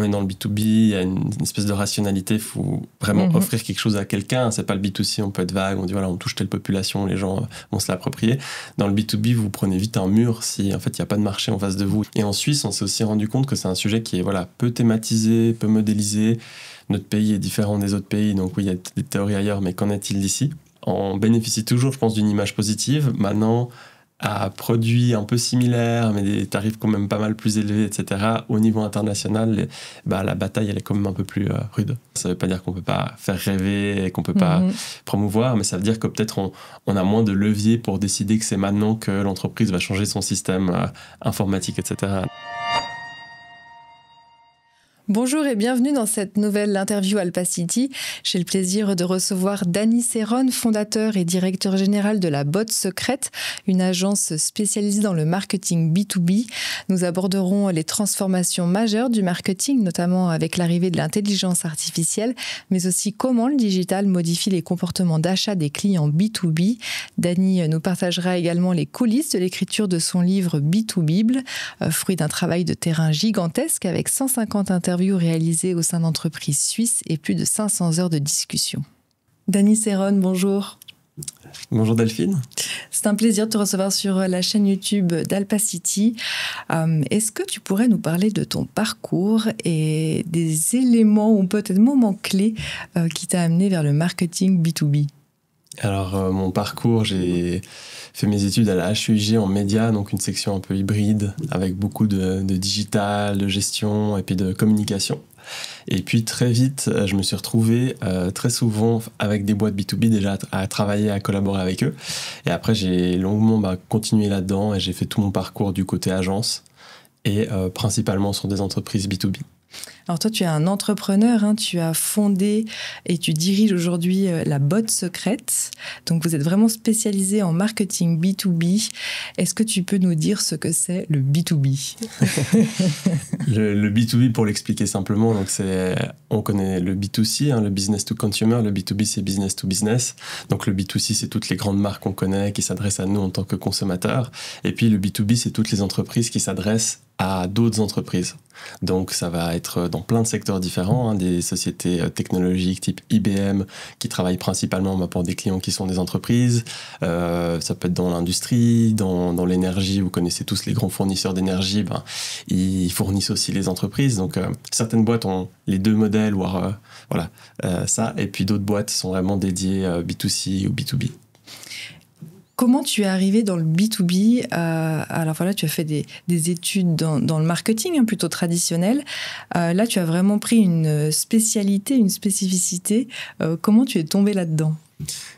est dans le B2B, il y a une espèce de rationalité, il faut vraiment offrir quelque chose à quelqu'un. C'est pas le B2C, on peut être vague, on dit voilà, on touche telle population, les gens vont se l'approprier. Dans le B2B, vous prenez vite un mur si en fait il n'y a pas de marché en face de vous. Et en Suisse, on s'est aussi rendu compte que c'est un sujet qui est peu thématisé, peu modélisé. Notre pays est différent des autres pays, donc oui, il y a des théories ailleurs, mais qu'en est-il d'ici? On bénéficie toujours, je pense, d'une image positive. Maintenant, à produits un peu similaires, mais des tarifs quand même pas mal plus élevés, etc., au niveau international, la bataille, elle est quand même un peu plus rude. Ça ne veut pas dire qu'on ne peut pas faire rêver et qu'on ne peut pas promouvoir, mais ça veut dire que peut-être on a moins de levier pour décider que c'est maintenant que l'entreprise va changer son système informatique, etc. Bonjour et bienvenue dans cette nouvelle interview Alpacity. J'ai le plaisir de recevoir Dany Serone, fondateur et directeur général de La Botte Secrète, une agence spécialisée dans le marketing B2B. Nous aborderons les transformations majeures du marketing, notamment avec l'arrivée de l'intelligence artificielle, mais aussi comment le digital modifie les comportements d'achat des clients B2B. Dany nous partagera également les coulisses de l'écriture de son livre B2Bible, fruit d'un travail de terrain gigantesque avec 150 interviews réalisées au sein d'entreprises suisses et plus de 500 heures de discussion. Dany Serone, bonjour. Bonjour Delphine. C'est un plaisir de te recevoir sur la chaîne YouTube d'Alpacity. Est-ce que tu pourrais nous parler de ton parcours et des éléments ou peut-être moments clés qui t'a amené vers le marketing B2B? Alors, mon parcours, j'ai fait mes études à la HUIG en médias, donc une section un peu hybride, avec beaucoup de digital, de gestion et puis de communication. Et puis très vite, je me suis retrouvé très souvent avec des boîtes B2B déjà à travailler, à collaborer avec eux. Et après, j'ai longuement continué là-dedans et j'ai fait tout mon parcours du côté agence et principalement sur des entreprises B2B. Alors toi, tu es un entrepreneur, tu as fondé et tu diriges aujourd'hui La Botte Secrète. Donc vous êtes vraiment spécialisé en marketing B2B. Est-ce que tu peux nous dire ce que c'est le B2B? Le B2B, pour l'expliquer simplement, donc on connaît le B2C, le business to consumer, le B2B c'est business to business. Donc le B2C c'est toutes les grandes marques qu'on connaît qui s'adressent à nous en tant que consommateurs. Et puis le B2B c'est toutes les entreprises qui s'adressent à d'autres entreprises. Donc ça va être dans plein de secteurs différents, des sociétés technologiques type IBM qui travaillent principalement pour des clients qui sont des entreprises. Ça peut être dans l'industrie, dans l'énergie. Vous connaissez tous les grands fournisseurs d'énergie, ils fournissent aussi les entreprises. Donc certaines boîtes ont les deux modèles, voire ça. Et puis d'autres boîtes sont vraiment dédiées B2C ou B2B. Comment tu es arrivé dans le B2B? Alors voilà, tu as fait des études dans le marketing plutôt traditionnel. Là, tu as vraiment pris une spécialité, une spécificité. Comment tu es tombé là-dedans?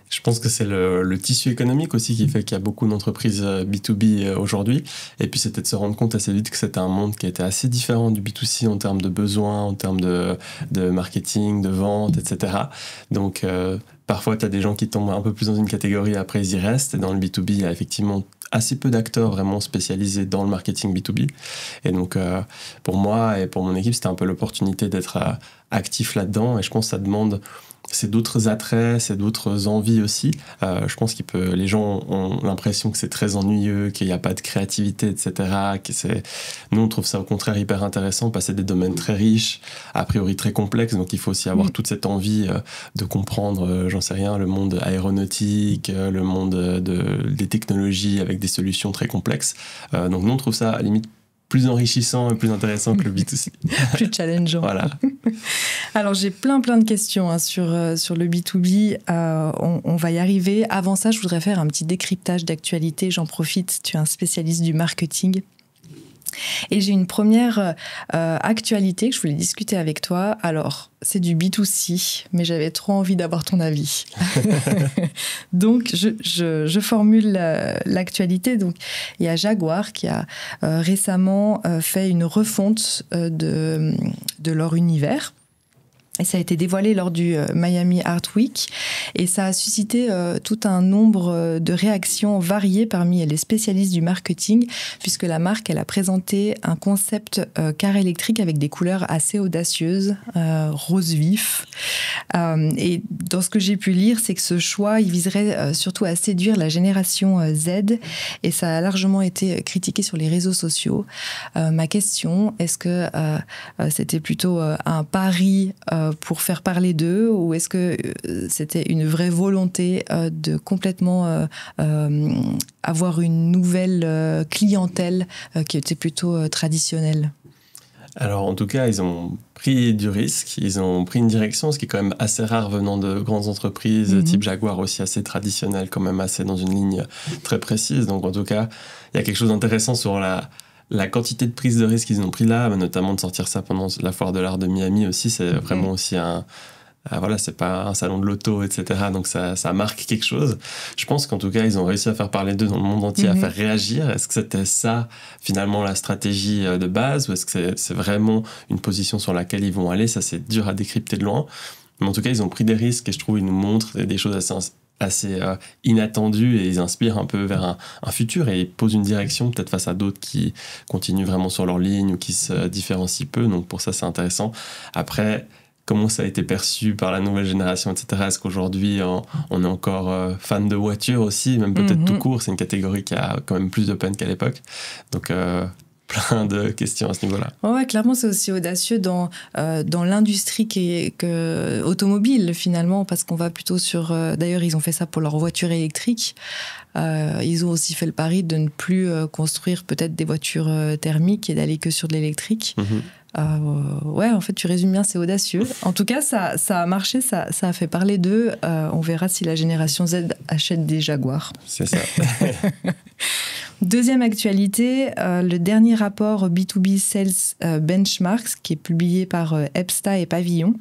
Je pense que c'est le tissu économique aussi qui fait qu'il y a beaucoup d'entreprises B2B aujourd'hui. Et puis, c'était de se rendre compte assez vite que c'était un monde qui était assez différent du B2C en termes de besoins, en termes de marketing, de vente, etc. Donc, parfois, tu as des gens qui tombent un peu plus dans une catégorie, après ils y restent. Et dans le B2B, il y a effectivement assez peu d'acteurs vraiment spécialisés dans le marketing B2B. Et donc, pour moi et pour mon équipe, c'était un peu l'opportunité d'être actif là-dedans. Et je pense que ça demande... C'est d'autres attraits, c'est d'autres envies aussi. Je pense les gens ont l'impression que c'est très ennuyeux, qu'il n'y a pas de créativité, etc. Nous, on trouve ça au contraire hyper intéressant, passer des domaines très riches, a priori très complexes. Donc, il faut aussi avoir toute cette envie de comprendre, j'en sais rien, le monde aéronautique, le monde des technologies avec des solutions très complexes. Donc, nous, on trouve ça à la limite plus enrichissant et plus intéressant que le B2C. Plus challengeant. Voilà. Alors, j'ai plein de questions sur le B2B. On va y arriver. Avant ça, je voudrais faire un petit décryptage d'actualité. J'en profite, tu es un spécialiste du marketing. Et j'ai une première actualité que je voulais discuter avec toi. Alors, c'est du B2C, mais j'avais trop envie d'avoir ton avis. Donc, je formule l'actualité. Donc, il y a Jaguar qui a récemment fait une refonte de leur univers. Et ça a été dévoilé lors du Miami Art Week et ça a suscité tout un nombre de réactions variées parmi les spécialistes du marketing puisque la marque elle a présenté un concept car électrique avec des couleurs assez audacieuses, rose vif. Et dans ce que j'ai pu lire, c'est que ce choix il viserait surtout à séduire la génération Z et ça a largement été critiqué sur les réseaux sociaux. Ma question, est-ce que c'était plutôt un pari pour faire parler d'eux ou est-ce que c'était une vraie volonté de complètement avoir une nouvelle clientèle qui était plutôt traditionnelle? Alors en tout cas, ils ont pris du risque, ils ont pris une direction, ce qui est quand même assez rare venant de grandes entreprises, type Jaguar aussi assez traditionnelles, quand même assez dans une ligne très précise. Donc en tout cas, il y a quelque chose d'intéressant sur la quantité de prise de risque qu'ils ont pris là, notamment de sortir ça pendant la foire de l'art de Miami aussi, c'est vraiment aussi voilà, c'est pas un salon de l'auto, etc. Donc ça marque quelque chose. Je pense qu'en tout cas, ils ont réussi à faire parler d'eux dans le monde entier, à faire réagir. Est-ce que c'était ça, finalement, la stratégie de base, ou est-ce que c'est vraiment une position sur laquelle ils vont aller? Ça, c'est dur à décrypter de loin. Mais en tout cas, ils ont pris des risques et je trouve qu'ils nous montrent des choses assez inattendues et ils inspirent un peu vers un futur et ils posent une direction peut-être face à d'autres qui continuent vraiment sur leur ligne ou qui se différencient peu. Donc pour ça, c'est intéressant. Après, comment ça a été perçu par la nouvelle génération, etc. Est-ce qu'aujourd'hui, on est encore fan de voitures aussi, même peut-être tout court? C'est une catégorie qui a quand même plus de peine qu'à l'époque. Donc, plein de questions à ce niveau-là. Ouais, clairement, c'est aussi audacieux dans l'industrie automobile, finalement, parce qu'on va plutôt sur... D'ailleurs, ils ont fait ça pour leurs voitures électriques. Ils ont aussi fait le pari de ne plus construire peut-être des voitures thermiques et d'aller que sur de l'électrique. Ouais, en fait, tu résumes bien, c'est audacieux. En tout cas, ça a marché, ça a fait parler d'eux. On verra si la génération Z achète des Jaguars. C'est ça. Deuxième actualité, le dernier rapport B2B Sales Benchmarks, qui est publié par Epsta et Pavillon,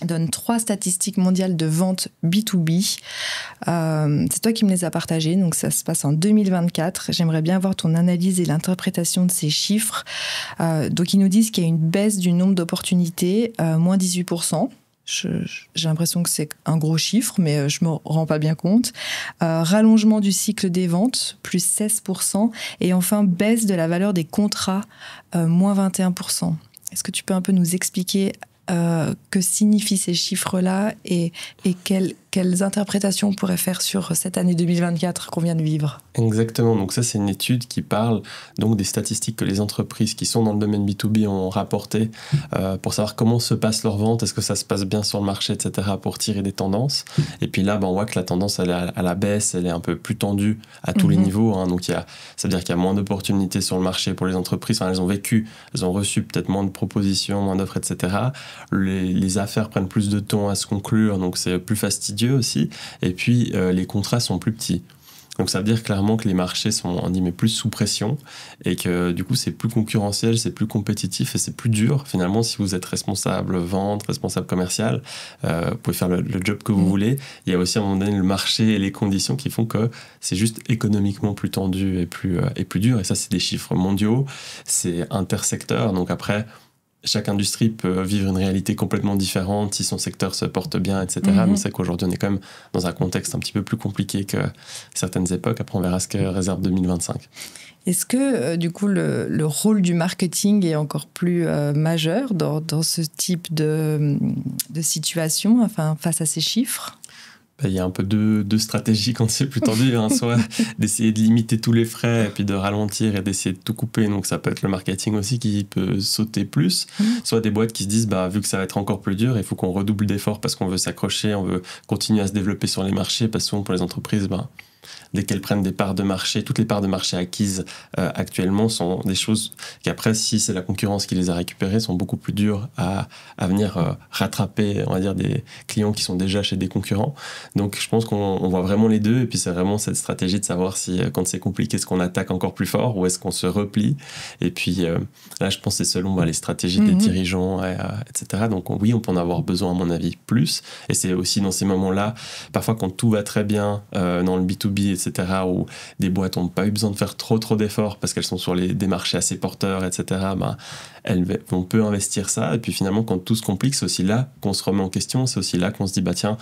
donne 3 statistiques mondiales de vente B2B. C'est toi qui me les as partagées, donc ça se passe en 2024. J'aimerais bien avoir ton analyse et l'interprétation de ces chiffres. Donc ils nous disent qu'il y a une baisse du nombre d'opportunités, moins 18%. J'ai l'impression que c'est un gros chiffre, mais je ne me rends pas bien compte. Rallongement du cycle des ventes, plus 16%. Et enfin, baisse de la valeur des contrats, moins 21%. Est-ce que tu peux un peu nous expliquer que signifient ces chiffres-là et quelles interprétations on pourrait faire sur cette année 2024 qu'on vient de vivre? Exactement, donc ça c'est une étude qui parle donc des statistiques que les entreprises qui sont dans le domaine B2B ont rapportées pour savoir comment se passe leur vente, est-ce que ça se passe bien sur le marché, etc., pour tirer des tendances. Et puis là, on voit que la tendance elle est à la baisse, elle est un peu plus tendue à tous les niveaux, hein. Donc ça veut dire qu'il y a moins d'opportunités sur le marché pour les entreprises, enfin, elles ont reçu peut-être moins de propositions, moins d'offres, etc. Les affaires prennent plus de temps à se conclure, donc c'est plus fastidieux aussi. Et puis, les contrats sont plus petits. Donc ça veut dire clairement que les marchés sont plus sous pression et que du coup c'est plus concurrentiel, c'est plus compétitif et c'est plus dur finalement si vous êtes responsable vente, responsable commercial, vous pouvez faire le job que vous voulez. Il y a aussi à un moment donné le marché et les conditions qui font que c'est juste économiquement plus tendu et plus dur. Et ça c'est des chiffres mondiaux, c'est intersecteur. Donc après chaque industrie peut vivre une réalité complètement différente si son secteur se porte bien, etc. Mais c'est qu'aujourd'hui, on est quand même dans un contexte un petit peu plus compliqué que certaines époques. Après, on verra ce que réserve 2025. Est-ce que, du coup, le rôle du marketing est encore plus majeur dans ce type de situation, enfin, face à ces chiffres ? Il y a un peu deux stratégies quand c'est plus tendu, hein. Soit d'essayer de limiter tous les frais et puis de ralentir et d'essayer de tout couper, donc ça peut être le marketing aussi qui peut sauter plus, soit des boîtes qui se disent vu que ça va être encore plus dur, il faut qu'on redouble d'efforts parce qu'on veut s'accrocher, on veut continuer à se développer sur les marchés, parce que souvent pour les entreprises, dès qu'elles prennent des parts de marché, toutes les parts de marché acquises actuellement sont des choses qui après, si c'est la concurrence qui les a récupérées, sont beaucoup plus dures à venir rattraper, on va dire, des clients qui sont déjà chez des concurrents. Donc je pense qu'on voit vraiment les deux, et puis c'est vraiment cette stratégie de savoir si quand c'est compliqué, est-ce qu'on attaque encore plus fort ou est-ce qu'on se replie. Et puis là, je pense que c'est selon les stratégies des dirigeants, etc. Donc oui, on peut en avoir besoin, à mon avis, plus. Et c'est aussi dans ces moments-là, parfois quand tout va très bien dans le B2B, B2B, etc., où des boîtes n'ont pas eu besoin de faire trop d'efforts parce qu'elles sont sur des marchés assez porteurs, etc., on peut investir ça. Et puis finalement, quand tout se complique, c'est aussi là qu'on se remet en question, c'est aussi là qu'on se dit, tiens,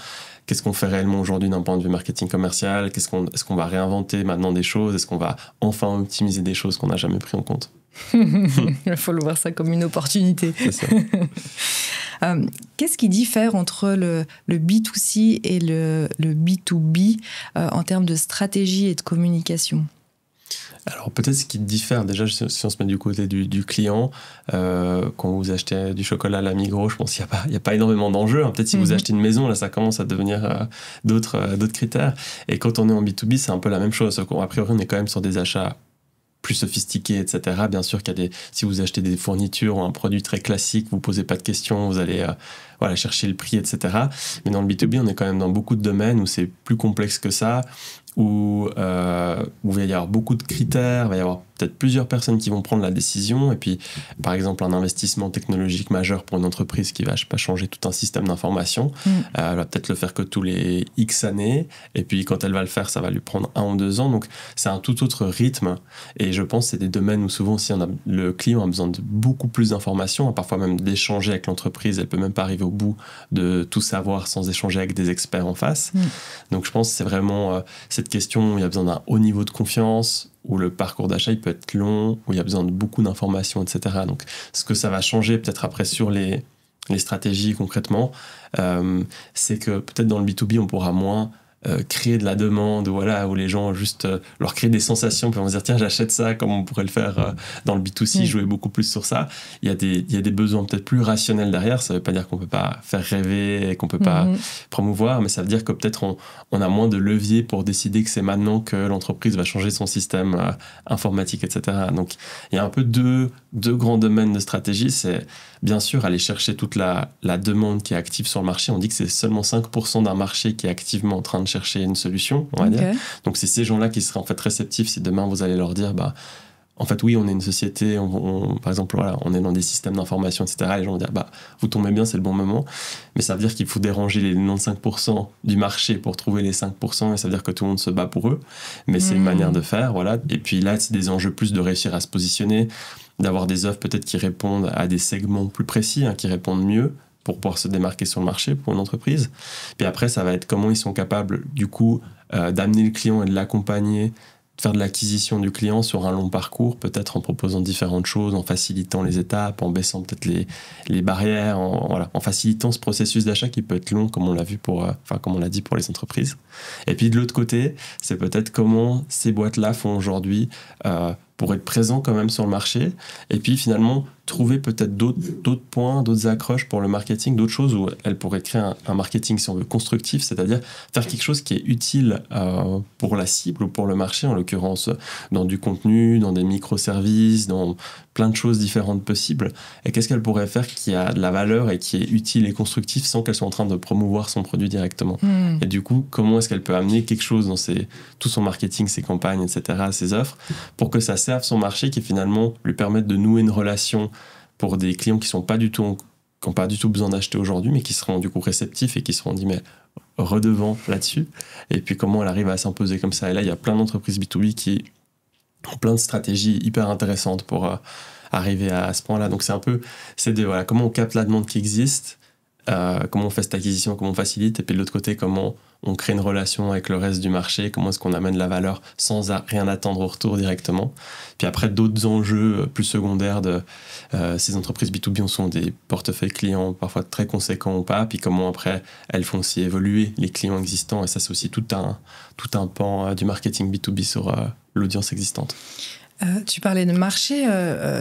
qu'est-ce qu'on fait réellement aujourd'hui d'un point de vue marketing commercial? Est-ce qu'on va réinventer maintenant des choses? Est-ce qu'on va enfin optimiser des choses qu'on n'a jamais pris en compte? Il faut le voir ça comme une opportunité. C'est ça. Qu'est-ce qui diffère entre le B2C et le B2B en termes de stratégie et de communication? Alors peut-être ce qui diffère déjà si on se met du côté du client, quand vous achetez du chocolat à la Migros, je pense qu'il n'y a pas énormément d'enjeux. Peut-être si vous achetez une maison, là ça commence à devenir d'autres critères. Et quand on est en B2B, c'est un peu la même chose. A priori, on est quand même sur des achats plus sophistiqués, etc. Bien sûr qu'il y a si vous achetez des fournitures ou un produit très classique, vous ne posez pas de questions, vous allez chercher le prix, etc. Mais dans le B2B, on est quand même dans beaucoup de domaines où c'est plus complexe que ça, où il va y avoir beaucoup de critères, il va y avoir peut-être plusieurs personnes qui vont prendre la décision. Et puis, par exemple, un investissement technologique majeur pour une entreprise qui va, changer tout un système d'information, elle va peut-être le faire que tous les X années. Et puis, quand elle va le faire, ça va lui prendre 1 ou 2 ans. Donc, c'est un tout autre rythme. Et je pense que c'est des domaines où souvent aussi le client a besoin de beaucoup plus d'informations, parfois même d'échanger avec l'entreprise. Elle peut même pas arriver au bout de tout savoir sans échanger avec des experts en face. Donc, je pense que c'est vraiment cette question où il y a besoin d'un haut niveau de confiance, où le parcours d'achat il peut être long, où il y a besoin de beaucoup d'informations, etc. Donc, ce que ça va changer peut-être après sur les stratégies concrètement, c'est que peut-être dans le B2B, on pourra moins créer de la demande, où les gens juste leur créer des sensations, puis on va se dire tiens j'achète ça, comme on pourrait le faire dans le B2C, jouer beaucoup plus sur ça. Il y a des besoins peut-être plus rationnels derrière. Ça veut pas dire qu'on peut pas faire rêver et qu'on peut pas promouvoir, mais ça veut dire que peut-être on a moins de levier pour décider que c'est maintenant que l'entreprise va changer son système informatique, etc. Donc il y a un peu deux grands domaines de stratégie. C'est bien sûr aller chercher toute la demande qui est active sur le marché. On dit que c'est seulement 5% d'un marché qui est activement en train de chercher une solution, on va dire. Donc c'est ces gens-là qui seraient en fait réceptifs si demain vous allez leur dire en fait oui, on est une société, par exemple on est dans des systèmes d'information, etc. Les gens vont dire vous tombez bien, c'est le bon moment. Mais ça veut dire qu'il faut déranger les 95% du marché pour trouver les 5%, et ça veut dire que tout le monde se bat pour eux. Mais c'est une manière de faire, Et puis là, c'est des enjeux plus de réussir à se positionner, d'avoir des offres peut-être qui répondent à des segments plus précis, qui répondent mieux pour pouvoir se démarquer sur le marché pour une entreprise. Puis après, ça va être comment ils sont capables, du coup, d'amener le client et de l'accompagner, de faire de l'acquisition du client sur un long parcours, peut-être en proposant différentes choses, en facilitant les étapes, en baissant peut-être les barrières, en facilitant ce processus d'achat qui peut être long, comme on l'a vu comme on l'a dit pour les entreprises. Et puis de l'autre côté, c'est peut-être comment ces boîtes-là font aujourd'hui pour être présents quand même sur le marché, et puis finalement trouver peut-être d'autres points, d'autres accroches pour le marketing, d'autres choses où elles pourraient créer un marketing, si on veut, constructif, c'est-à-dire faire quelque chose qui est utile pour la cible ou pour le marché, en l'occurrence dans du contenu, dans des microservices, dans plein de choses différentes possibles. Et qu'est-ce qu'elle pourrait faire qui a de la valeur et qui est utile et constructif sans qu'elle soit en train de promouvoir son produit directement. Et du coup, comment est-ce qu'elle peut amener quelque chose dans tout son marketing, ses campagnes, etc., ses offres, pour que ça serve son marché, qui finalement lui permette de nouer une relation pour des clients qui n'ont pas du tout besoin d'acheter aujourd'hui, mais qui seront du coup réceptifs et qui seront dit mais redevant là-dessus. Et puis comment elle arrive à s'imposer comme ça. Et là, il y a plein d'entreprises B2B qui ont plein de stratégies hyper intéressantes pour arriver à ce point-là. Donc comment on capte la demande qui existe, comment on fait cette acquisition, comment on facilite, et puis de l'autre côté, comment on crée une relation avec le reste du marché, comment est-ce qu'on amène la valeur sans rien attendre au retour directement. Puis après, d'autres enjeux plus secondaires de ces entreprises B2B sont des portefeuilles clients parfois très conséquents ou pas, puis comment après elles font aussi évoluer les clients existants, et ça c'est aussi tout un pan du marketing B2B sur l'audience existante. Tu parlais de marché,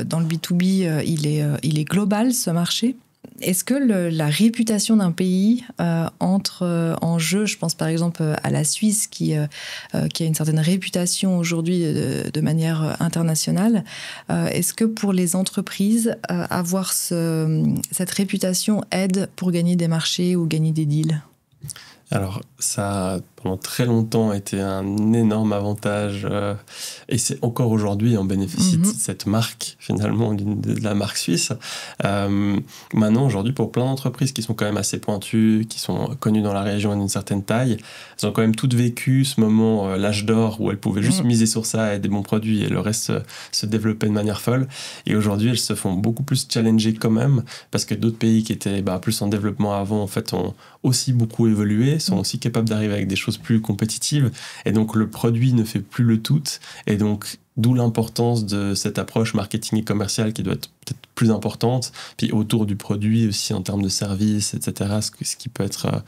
dans le B2B, il est global ce marché. Est-ce que la réputation d'un pays entre en jeu? Je pense par exemple à la Suisse qui a une certaine réputation aujourd'hui de manière internationale. Est-ce que pour les entreprises, avoir cette réputation aide pour gagner des marchés ou gagner des deals? Alors, ça a pendant très longtemps été un énorme avantage et c'est encore aujourd'hui, on bénéficie de cette marque, finalement, de la marque suisse. Maintenant, aujourd'hui, pour plein d'entreprises qui sont quand même assez pointues, qui sont connues dans la région d'une certaine taille, elles ont quand même toutes vécu ce moment, l'âge d'or, où elles pouvaient juste miser sur ça et des bons produits et le reste se développer de manière folle. Et aujourd'hui, elles se font beaucoup plus challenger quand même, parce que d'autres pays qui étaient plus en développement avant, en fait, ont aussi beaucoup évolué, sont aussi capables d'arriver avec des choses plus compétitives, et donc le produit ne fait plus le tout, et donc d'où l'importance de cette approche marketing et commerciale qui doit être peut-être plus importante, puis autour du produit aussi en termes de services, etc., ce qui peut être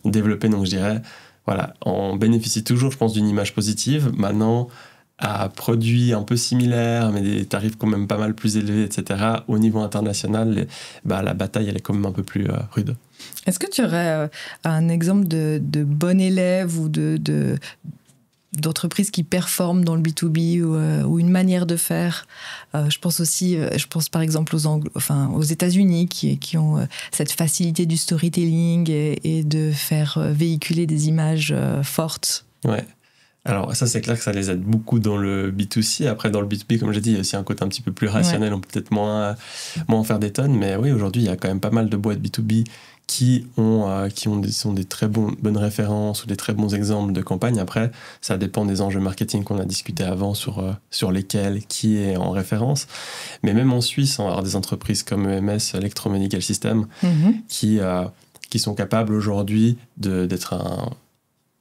développé. Donc je dirais, voilà, on bénéficie toujours, je pense, d'une image positive. Maintenant, à produits un peu similaires, mais des tarifs quand même pas mal plus élevés, etc., au niveau international, la bataille, elle est quand même un peu plus rude. Est-ce que tu aurais un exemple de bon élève ou d'entreprise qui performe dans le B2B ou une manière de faire? Je pense par exemple aux États-Unis qui ont cette facilité du storytelling et de faire véhiculer des images fortes. Ouais. Alors ça, c'est clair que ça les aide beaucoup dans le B2C. Après, dans le B2B, comme j'ai dit, il y a aussi un côté un petit peu plus rationnel. On peut peut-être moins en faire des tonnes. Mais oui, aujourd'hui, il y a quand même pas mal de boîtes B2B qui sont des très bonnes références ou des très bons exemples de campagne. Après, ça dépend des enjeux marketing qu'on a discuté avant sur lesquels, qui est en référence. Mais même en Suisse, on va avoir des entreprises comme EMS, Electromedical System, qui sont capables aujourd'hui d'être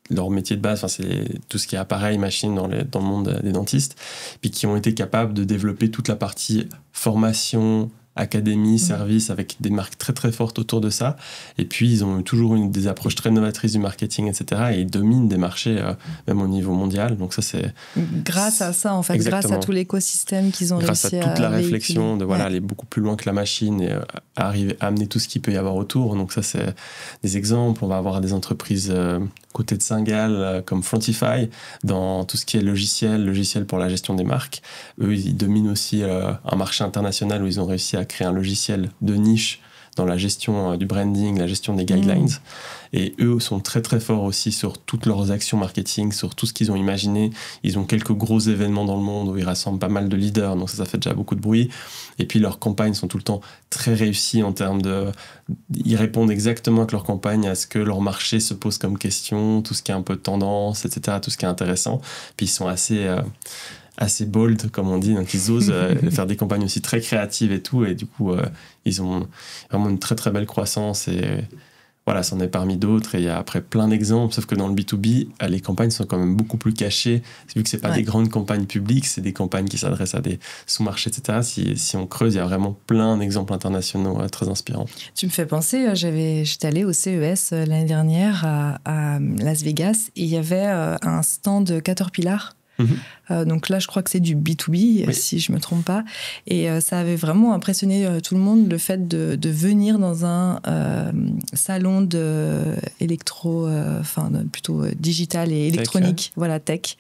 leur métier de base, c'est tout ce qui est appareil, machine dans le monde des dentistes, puis qui ont été capables de développer toute la partie formation, académie, service, avec des marques très très fortes autour de ça. Et puis ils ont toujours des approches très novatrices du marketing, etc. Et ils dominent des marchés même au niveau mondial. Donc ça, c'est grâce à ça, en fait. Exactement. Grâce à tout l'écosystème qu'ils ont réussi à grâce à toute la réflexion de aller beaucoup plus loin que la machine et arriver à amener tout ce qu'il peut y avoir autour. Donc ça, c'est des exemples. On va avoir des entreprises côté de Saint-Gall comme Frontify dans tout ce qui est logiciel pour la gestion des marques. Eux, ils dominent aussi un marché international où ils ont réussi à créer un logiciel de niche dans la gestion du branding, la gestion des guidelines. Et eux sont très très forts aussi sur toutes leurs actions marketing, sur tout ce qu'ils ont imaginé. Ils ont quelques gros événements dans le monde où ils rassemblent pas mal de leaders, donc ça fait déjà beaucoup de bruit. Et puis leurs campagnes sont tout le temps très réussies en termes de... Ils répondent exactement avec leurs campagnes à ce que leur marché se pose comme question, tout ce qui est un peu tendance, etc., tout ce qui est intéressant. Puis ils sont assez bold, comme on dit, donc ils osent faire des campagnes aussi très créatives et tout, et du coup ils ont vraiment une très très belle croissance, et voilà, c'en est parmi d'autres, et il y a après plein d'exemples, sauf que dans le B2B, les campagnes sont quand même beaucoup plus cachées, vu que c'est pas des grandes campagnes publiques, c'est des campagnes qui s'adressent à des sous-marchés, etc. Si on creuse, il y a vraiment plein d'exemples internationaux très inspirants. Tu me fais penser, j'étais allée au CES l'année dernière à Las Vegas, et il y avait un stand Caterpillar. Donc là, je crois que c'est du B2B, si je ne me trompe pas. Et ça avait vraiment impressionné tout le monde, le fait de venir dans un salon plutôt digital et électronique, tech, voilà, tech.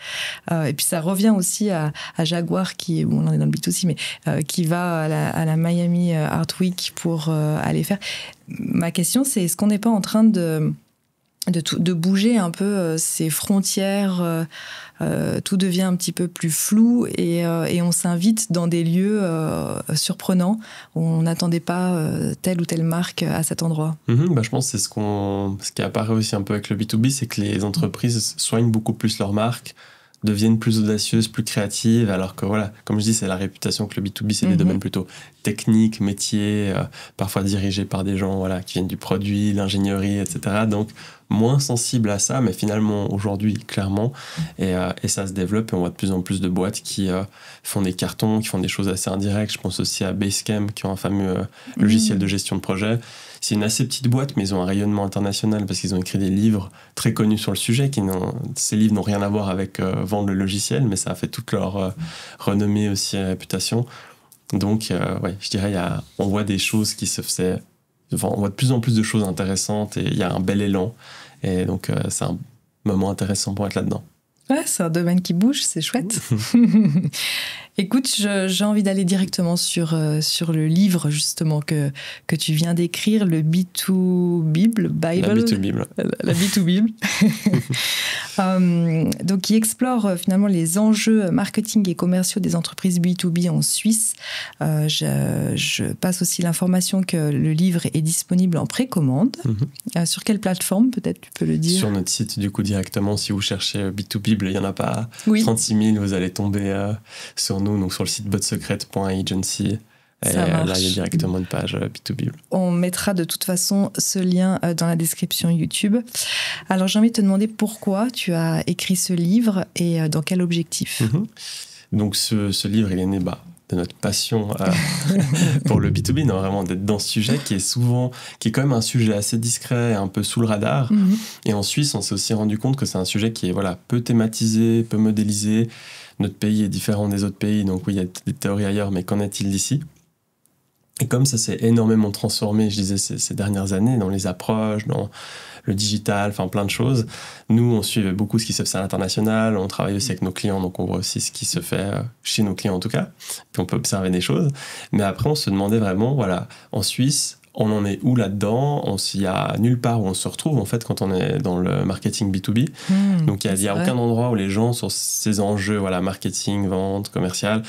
Et puis ça revient aussi à Jaguar, on en est dans le B2C, mais qui va à la Miami Art Week pour aller faire. Ma question, c'est est-ce qu'on n'est pas en train de bouger un peu ces frontières, tout devient un petit peu plus flou, et on s'invite dans des lieux surprenants où on n'attendait pas telle ou telle marque à cet endroit. Je pense que c'est ce qui apparaît aussi un peu avec le B2B, c'est que les entreprises soignent beaucoup plus leur marque, deviennent plus audacieuses, plus créatives, alors que voilà, comme je dis, c'est la réputation que le B2B, c'est des domaines plutôt techniques, métiers, parfois dirigés par des gens qui viennent du produit, l'ingénierie, etc. Donc moins sensible à ça, mais finalement aujourd'hui clairement, et ça se développe, et on voit de plus en plus de boîtes qui font des cartons, qui font des choses assez indirectes. Je pense aussi à Basecamp, qui ont un fameux logiciel de gestion de projet. C'est une assez petite boîte, mais ils ont un rayonnement international parce qu'ils ont écrit des livres très connus sur le sujet. Ces livres n'ont rien à voir avec vendre le logiciel, mais ça a fait toute leur renommée aussi et réputation. Donc, je dirais, on voit des choses qui se faisaient. On voit de plus en plus de choses intéressantes, et il y a un bel élan. Et donc, c'est un moment intéressant pour être là-dedans. Ouais, c'est un domaine qui bouge, c'est chouette. Écoute, j'ai envie d'aller directement sur le livre justement que tu viens d'écrire, le B2 Bible. La B2 Bible. La B2 Bible. Donc, qui explore finalement les enjeux marketing et commerciaux des entreprises B2B en Suisse. Je passe aussi l'information que le livre est disponible en précommande. Sur quelle plateforme, peut-être tu peux le dire? Sur notre site, du coup, directement, si vous cherchez B2 Bible, il n'y en a pas 36 000, vous allez tomber sur nous, donc sur le site botsecret.agency. Et là, il y a directement une page B2 Bible. On mettra de toute façon ce lien dans la description YouTube. Alors, j'ai envie de te demander pourquoi tu as écrit ce livre et dans quel objectif. Donc, ce livre, il est né de notre passion pour le B2B, non, vraiment d'être dans ce sujet qui est quand même un sujet assez discret, un peu sous le radar. Et en Suisse, on s'est aussi rendu compte que c'est un sujet qui est peu thématisé, peu modélisé. Notre pays est différent des autres pays, donc oui, il y a des théories ailleurs, mais qu'en est-il d'ici? Et comme ça s'est énormément transformé, je disais, ces dernières années, dans les approches, dans le digital, enfin plein de choses, nous, on suit beaucoup ce qui se fait à l'international, on travaille aussi avec nos clients, donc on voit aussi ce qui se fait chez nos clients en tout cas, puis on peut observer des choses. Mais après, on se demandait vraiment, en Suisse, on en est où là-dedans? Il n'y a nulle part où on se retrouve en fait quand on est dans le marketing B2B. Donc il n'y a aucun endroit où les gens sur ces enjeux, marketing, vente, commercial,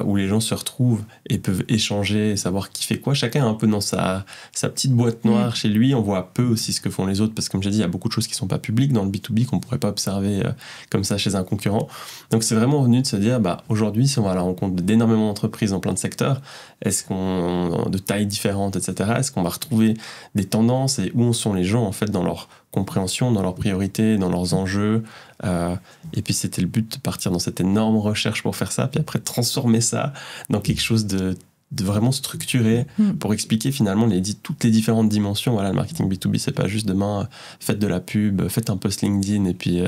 où les gens se retrouvent et peuvent échanger et savoir qui fait quoi. Chacun est un peu dans sa petite boîte noire chez lui. On voit peu aussi ce que font les autres parce que comme j'ai dit, il y a beaucoup de choses qui ne sont pas publiques dans le B2B qu'on ne pourrait pas observer comme ça chez un concurrent. Donc c'est vraiment venu de se dire, aujourd'hui, si on va à la rencontre d'énormément d'entreprises dans plein de secteurs, de tailles différentes, etc., est-ce qu'on va retrouver des tendances et où sont les gens en fait dans leur compréhension, dans leurs priorités, dans leurs enjeux. Et puis c'était le but de partir dans cette énorme recherche pour faire ça, puis après transformer ça dans quelque chose de vraiment structuré pour expliquer finalement toutes les différentes dimensions. Le marketing B2B, c'est pas juste demain, faites de la pub, faites un post LinkedIn et puis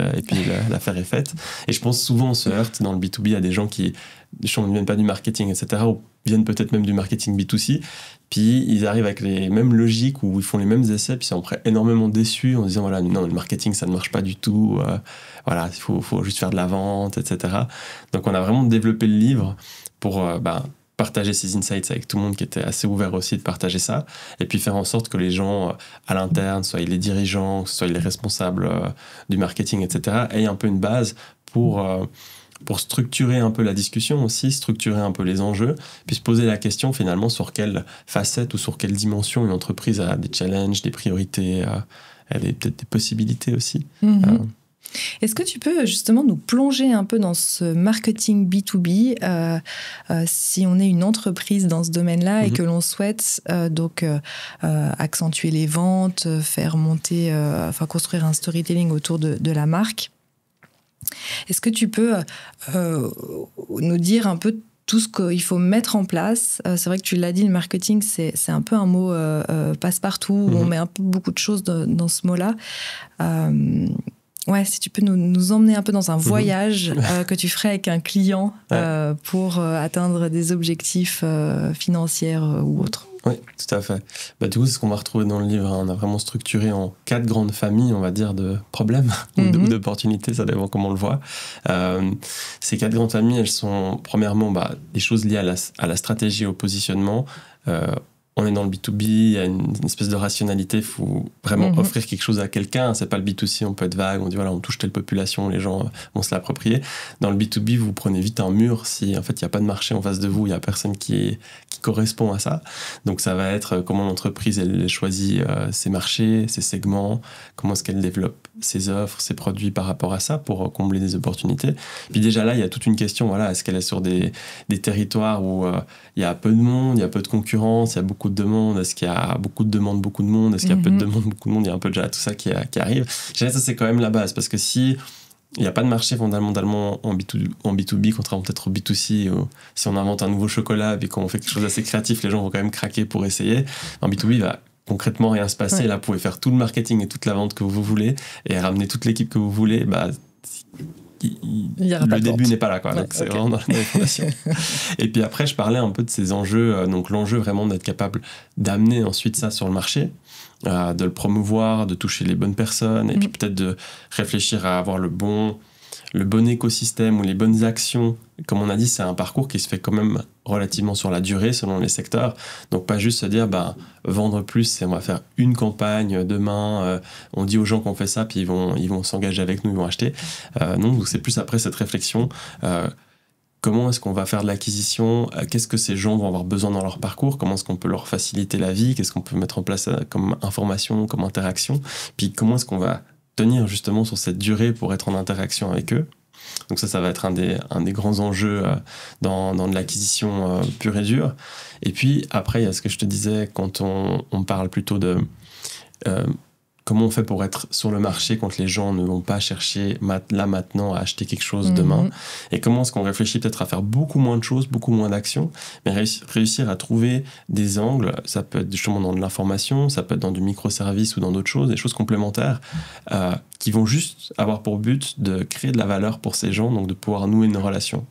l'affaire est faite. Et je pense souvent on se heurte dans le B2B à des gens qui ne viennent pas du marketing, etc., ou viennent peut-être même du marketing B2C, puis ils arrivent avec les mêmes logiques où ils font les mêmes essais, puis ils sont après énormément déçus en se disant non, le marketing ça ne marche pas du tout, il faut juste faire de la vente, etc. Donc on a vraiment développé le livre pour partager ces insights avec tout le monde qui était assez ouvert aussi de partager ça, et puis faire en sorte que les gens à l'interne, soit les dirigeants, soit les responsables du marketing, etc., aient un peu une base pour structurer un peu la discussion aussi, structurer un peu les enjeux, puis se poser la question finalement sur quelle facette ou sur quelle dimension une entreprise a des challenges, des priorités, elle a peut-être des possibilités aussi. Est-ce que tu peux justement nous plonger un peu dans ce marketing B2B si on est une entreprise dans ce domaine-là et que l'on souhaite accentuer les ventes, faire monter, construire un storytelling autour de la marque? Est-ce que tu peux nous dire un peu tout ce qu'il faut mettre en place? C'est vrai que tu l'as dit, le marketing, c'est un peu un mot passe-partout, où on met un peu beaucoup de choses dans ce mot-là. Si tu peux nous emmener un peu dans un voyage que tu ferais avec un client pour atteindre des objectifs financiers ou autres. Oui, tout à fait. Du coup, c'est ce qu'on va retrouver dans le livre. On a vraiment structuré en 4 grandes familles, on va dire, de problèmes ou d'opportunités, ça dépend comment on le voit. Ces 4 grandes familles, elles sont premièrement des choses liées à la stratégie et au positionnement. On est dans le B2B, il y a une espèce de rationalité, il faut vraiment offrir quelque chose à quelqu'un. C'est pas le B2C, on peut être vague, on dit on touche telle population, les gens vont se l'approprier. Dans le B2B, vous prenez vite un mur si en fait il n'y a pas de marché en face de vous, il n'y a personne qui correspond à ça. Donc ça va être comment l'entreprise elle choisit ses marchés, ses segments, comment est-ce qu'elle développe ses offres, ses produits par rapport à ça pour combler des opportunités. Puis déjà là, il y a toute une question, est-ce qu'elle est sur des territoires où il y a peu de monde, il y a peu de concurrence, il y a beaucoup de demandes, est-ce qu'il y a beaucoup de demandes, beaucoup de monde, est-ce qu'il y a peu de demandes, beaucoup de monde, il y a un peu déjà tout ça qui arrive. Je dirais que ça c'est quand même la base, parce que si il n'y a pas de marché fondamentalement en B2B, contrairement peut-être au B2C, si on invente un nouveau chocolat et qu'on fait quelque chose d'assez créatif, les gens vont quand même craquer pour essayer. En B2B, il va concrètement rien se passer. Là, vous pouvez faire tout le marketing et toute la vente que vous voulez et ramener toute l'équipe que vous voulez. Le début n'est pas là, quoi. Donc c'est vraiment dans les fondations. Et puis après, je parlais un peu de ces enjeux. Donc l'enjeu vraiment d'être capable d'amener ensuite ça sur le marché, de le promouvoir, de toucher les bonnes personnes, et puis peut-être de réfléchir à avoir le bon le bon écosystème ou les bonnes actions. Comme on a dit, c'est un parcours qui se fait quand même relativement sur la durée selon les secteurs. Donc pas juste se dire vendre plus, c'est on va faire une campagne demain, on dit aux gens qu'on fait ça, puis ils vont s'engager avec nous, ils vont acheter. Non, donc c'est plus après cette réflexion. Comment est-ce qu'on va faire de l'acquisition? Qu'est-ce que ces gens vont avoir besoin dans leur parcours? Comment est-ce qu'on peut leur faciliter la vie? Qu'est-ce qu'on peut mettre en place comme information, comme interaction? Puis comment est-ce qu'on va tenir justement sur cette durée pour être en interaction avec eux? Donc ça va être un des grands enjeux dans de l'acquisition pure et dure. Et puis après, il y a ce que je te disais quand on parle plutôt de... comment on fait pour être sur le marché quand les gens ne vont pas chercher là maintenant à acheter quelque chose demain? Et comment est-ce qu'on réfléchit peut-être à faire beaucoup moins de choses, beaucoup moins d'actions, mais réussir à trouver des angles. Ça peut être justement dans de l'information, ça peut être dans du microservice ou dans d'autres choses, des choses complémentaires qui vont juste avoir pour but de créer de la valeur pour ces gens, donc de pouvoir nouer une relation.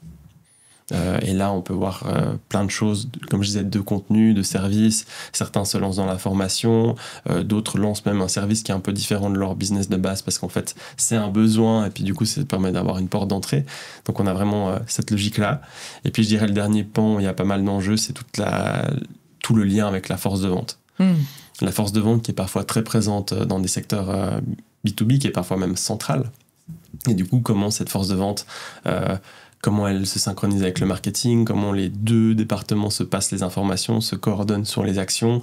Et là, on peut voir plein de choses, comme je disais, de contenu, de services. Certains se lancent dans la formation, d'autres lancent même un service qui est un peu différent de leur business de base parce qu'en fait, c'est un besoin et puis du coup, ça permet d'avoir une porte d'entrée. Donc, on a vraiment cette logique-là. Et puis, je dirais, le dernier pan, il y a pas mal d'enjeux, c'est tout le lien avec la force de vente. La force de vente qui est parfois très présente dans des secteurs B2B, qui est parfois même centrale. Et du coup, comment cette force de vente... comment elle se synchronise avec le marketing, comment les deux départements se passent les informations, se coordonnent sur les actions,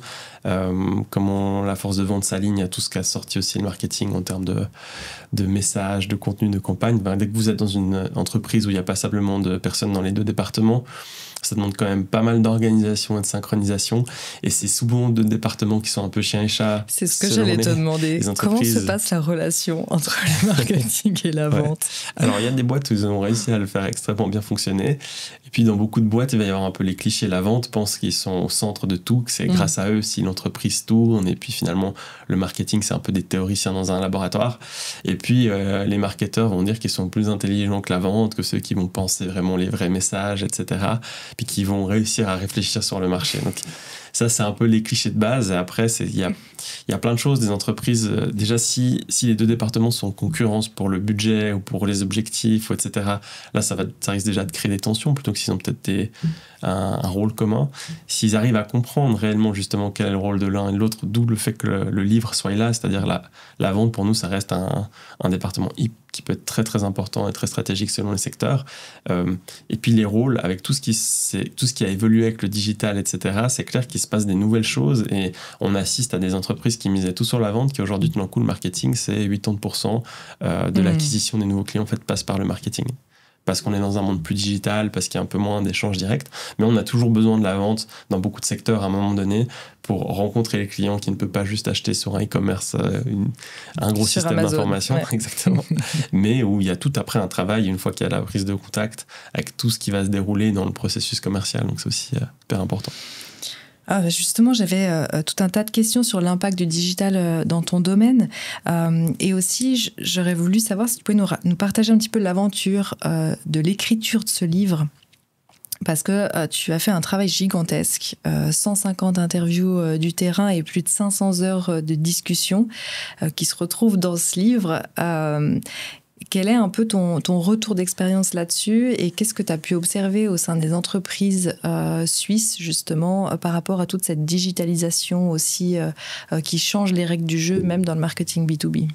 comment la force de vente s'aligne à tout ce qu'a sorti aussi le marketing en termes de messages, de contenu, de campagne. Dès que vous êtes dans une entreprise où il y a passablement de personnes dans les deux départements, ça demande quand même pas mal d'organisation et de synchronisation. Et c'est souvent deux départements qui sont un peu chiens et chats. C'est ce que j'allais te demander. Comment se passe la relation entre le marketing et la vente? Alors, il y a des boîtes où ils ont réussi à le faire extrêmement bien fonctionner. Et puis, dans beaucoup de boîtes, il va y avoir un peu les clichés. La vente pense qu'ils sont au centre de tout, que c'est grâce à eux si l'entreprise tourne. Et puis, finalement, le marketing, c'est un peu des théoriciens dans un laboratoire. Et puis, les marketeurs vont dire qu'ils sont plus intelligents que la vente, que ceux qui vont penser vraiment les vrais messages, etc. Puis qui vont réussir à réfléchir sur le marché. Donc ça, c'est un peu les clichés de base. Et après, il y a plein de choses. Des entreprises, déjà, si les deux départements sont en concurrence pour le budget ou pour les objectifs, etc., là, ça risque déjà de créer des tensions plutôt que s'ils ont peut-être un rôle commun. S'ils arrivent à comprendre réellement justement quel est le rôle de l'un et de l'autre, d'où le fait que le livre soit là, c'est-à-dire la vente, pour nous, ça reste un département qui peut être très très important et très stratégique selon les secteurs. Et puis les rôles, avec tout ce qui a évolué avec le digital, etc., c'est clair qu'il se passe des nouvelles choses et on assiste à des entreprises qui misaient tout sur la vente, qui aujourd'hui, tout d'un coup, le marketing, c'est 80% de l'acquisition des nouveaux clients en fait, passe par le marketing. Parce qu'on est dans un monde plus digital, parce qu'il y a un peu moins d'échanges directs. Mais on a toujours besoin de la vente dans beaucoup de secteurs à un moment donné pour rencontrer les clients qui ne peuvent pas juste acheter sur un e-commerce, un gros sur système Amazon, d'information, ouais. Exactement. Mais où il y a tout après un travail, une fois qu'il y a la prise de contact, avec tout ce qui va se dérouler dans le processus commercial. Donc c'est aussi hyper important. Justement, j'avais tout un tas de questions sur l'impact du digital dans ton domaine. Et aussi, j'aurais voulu savoir si tu pouvais nous partager un petit peu l'aventure de l'écriture de ce livre. Parce que tu as fait un travail gigantesque, 150 interviews du terrain et plus de 500 heures de discussion qui se retrouvent dans ce livre. Quel est un peu ton retour d'expérience là-dessus et qu'est-ce que tu as pu observer au sein des entreprises suisses, justement, par rapport à toute cette digitalisation aussi qui change les règles du jeu, même dans le marketing B2B?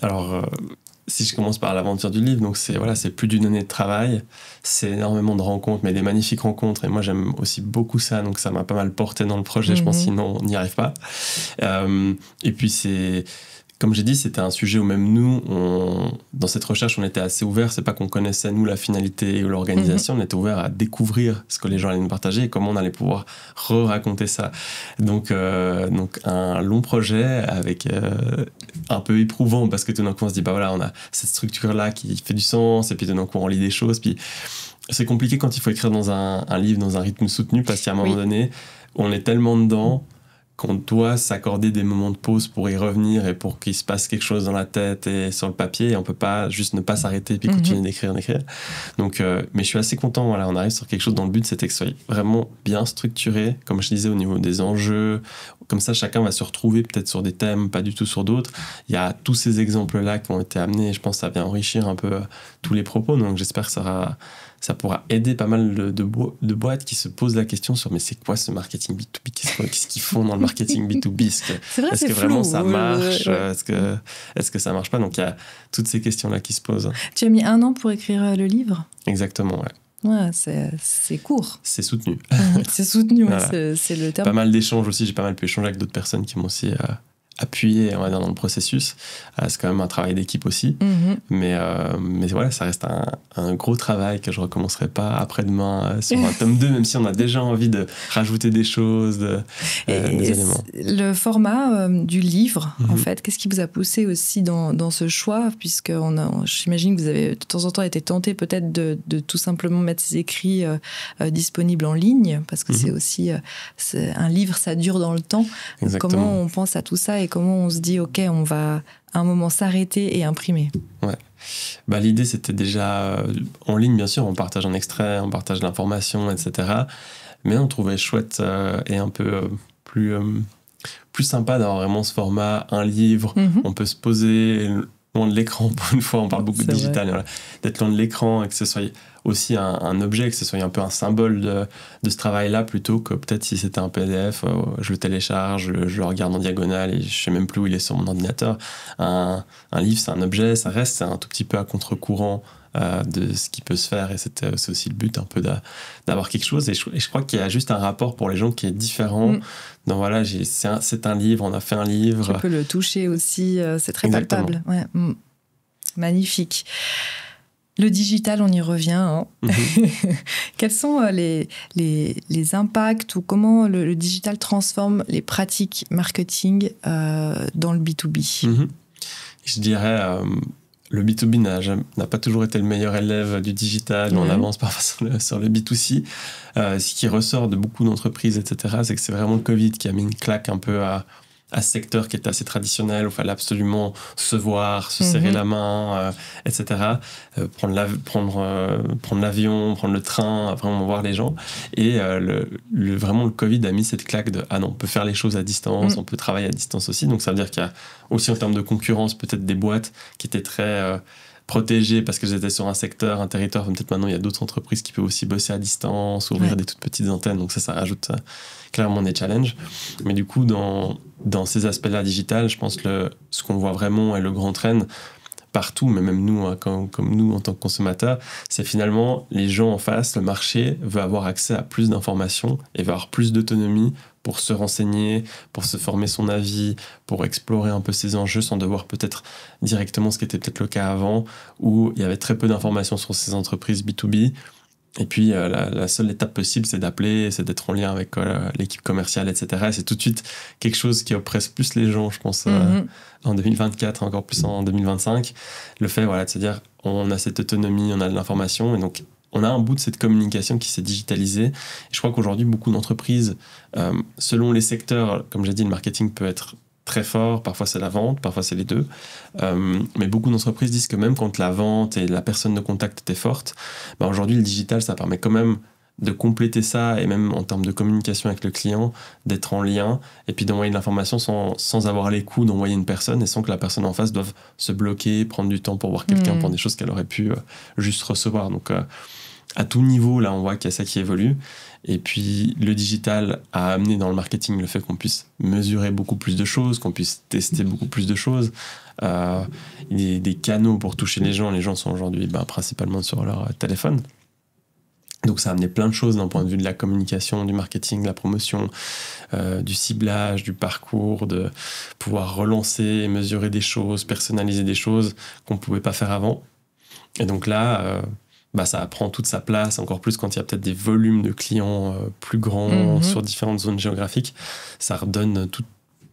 Alors, si je commence par l'aventure du livre, donc c'est plus d'une année de travail, c'est énormément de rencontres, mais des magnifiques rencontres, et moi j'aime aussi beaucoup ça, donc ça m'a pas mal porté dans le projet, je pense, sinon on n'y arrive pas. Et puis comme j'ai dit, c'était un sujet où même nous, dans cette recherche, on était assez ouverts. C'est pas qu'on connaissait, nous, la finalité ou l'organisation. On était ouverts à découvrir ce que les gens allaient nous partager et comment on allait pouvoir raconter ça. Donc un long projet avec un peu éprouvant parce que tout d'un coup, on se dit, voilà, on a cette structure-là qui fait du sens et puis tout d'un coup, on lit des choses. Puis c'est compliqué quand il faut écrire dans un livre, dans un rythme soutenu parce qu'à un moment donné, on est tellement dedans qu'on doit s'accorder des moments de pause pour y revenir et pour qu'il se passe quelque chose dans la tête et sur le papier. Et on peut pas juste ne pas s'arrêter et puis continuer d'écrire. Donc, mais je suis assez content. Voilà, on arrive sur quelque chose dont le but, c'était que ce soit vraiment bien structuré, comme je disais, au niveau des enjeux. Comme ça, chacun va se retrouver peut-être sur des thèmes, pas du tout sur d'autres. Il y a tous ces exemples-là qui ont été amenés et je pense que ça vient enrichir un peu tous les propos. Donc, j'espère que ça pourra aider pas mal de boîtes qui se posent la question sur mais c'est quoi ce marketing B2B, qu'est-ce qu'ils font dans le marketing B2B, est-ce que vraiment ça marche, est-ce que ça marche pas, donc il y a toutes ces questions là qui se posent. Tu as mis 1 an pour écrire le livre? Exactement, ouais. Ouais, c'est court. C'est soutenu. C'est soutenu, voilà. C'est le terme. Pas mal d'échanges aussi, j'ai pas mal pu échanger avec d'autres personnes qui m'ont aussi appuyé, on va dire, dans le processus. C'est quand même un travail d'équipe aussi. Mais voilà, ça reste un gros travail que je recommencerai pas après-demain sur un tome 2, même si on a déjà envie de rajouter des choses, des éléments. Le format du livre, en fait, qu'est-ce qui vous a poussé aussi dans ce choix, puisque j'imagine que vous avez de temps en temps été tenté peut-être de tout simplement mettre ces écrits disponibles en ligne, parce que c'est aussi un livre, ça dure dans le temps. Comment on pense à tout ça et comment on se dit, OK, on va à un moment s'arrêter et imprimer? Ouais. L'idée, c'était déjà en ligne, bien sûr, on partage un extrait, on partage l'information, etc. Mais on trouvait chouette et un peu plus sympa d'avoir vraiment ce format, un livre, on peut se poser loin de l'écran, pour une fois, on parle beaucoup de digital, voilà, d'être loin de l'écran et que ce soit aussi un objet, que ce soit un peu un symbole de ce travail-là, plutôt que peut-être si c'était un PDF, je le télécharge, je le regarde en diagonale et je sais même plus où il est sur mon ordinateur. Un livre, c'est un objet, c'est un tout petit peu à contre-courant de ce qui peut se faire, et c'est aussi le but un peu d'avoir quelque chose, et je crois qu'il y a juste un rapport pour les gens qui est différent. Donc voilà, c'est un livre, on a fait un livre. Tu peux le toucher aussi, c'est très palpable. Ouais. Magnifique. Le digital, on y revient. Quels sont les impacts ou comment le digital transforme les pratiques marketing dans le B2B? Je dirais... le B2B n'a pas toujours été le meilleur élève du digital, on avance parfois sur le B2C. Ce qui ressort de beaucoup d'entreprises, etc., c'est que c'est vraiment le Covid qui a mis une claque un peu à ce secteur qui était assez traditionnel, où il fallait absolument se voir, se serrer la main, etc. Prendre l'avion, prendre le train, vraiment voir les gens. Et vraiment, le Covid a mis cette claque de « Ah non, on peut faire les choses à distance, on peut travailler à distance aussi ». Donc ça veut dire qu'il y a aussi en termes de concurrence, peut-être des boîtes qui étaient très... protégées parce que j'étais sur un secteur, un territoire. Peut-être maintenant, il y a d'autres entreprises qui peuvent aussi bosser à distance, ouvrir des toutes petites antennes. Donc ça rajoute clairement des challenges. Mais du coup, dans ces aspects-là digital, je pense que ce qu'on voit vraiment est le grand trend partout, mais même nous, comme nous en tant que consommateurs, c'est finalement les gens en face, le marché veut avoir accès à plus d'informations et veut avoir plus d'autonomie pour se renseigner, pour se former son avis, pour explorer un peu ces enjeux sans devoir peut-être directement, ce qui était peut-être le cas avant, où il y avait très peu d'informations sur ces entreprises B2B. Et puis, la seule étape possible, c'est d'appeler, c'est d'être en lien avec l'équipe commerciale, etc. Et c'est tout de suite quelque chose qui oppresse plus les gens, je pense, en 2024, encore plus en 2025. Le fait, de se dire, on a cette autonomie, on a de l'information, et donc on a un bout de cette communication qui s'est digitalisée. Et je crois qu'aujourd'hui, beaucoup d'entreprises, selon les secteurs, comme j'ai dit, le marketing peut être très fort, parfois c'est la vente, parfois c'est les deux. Mais beaucoup d'entreprises disent que même quand la vente et la personne de contact était forte, aujourd'hui le digital, ça permet quand même de compléter ça, et même en termes de communication avec le client, d'être en lien, et puis d'envoyer de l'information sans avoir les coûts d'envoyer une personne, et sans que la personne en face doive se bloquer, prendre du temps pour voir quelqu'un pour des choses qu'elle aurait pu juste recevoir. Donc à tout niveau, là, on voit qu'il y a ça qui évolue. Et puis, le digital a amené dans le marketing le fait qu'on puisse mesurer beaucoup plus de choses, qu'on puisse tester beaucoup plus de choses. Il y a des canaux pour toucher les gens. Les gens sont aujourd'hui principalement sur leur téléphone. Donc, ça a amené plein de choses d'un point de vue de la communication, du marketing, de la promotion, du ciblage, du parcours, de pouvoir relancer et mesurer des choses, personnaliser des choses qu'on ne pouvait pas faire avant. Et donc là... ça prend toute sa place, encore plus quand il y a peut-être des volumes de clients plus grands sur différentes zones géographiques. Ça redonne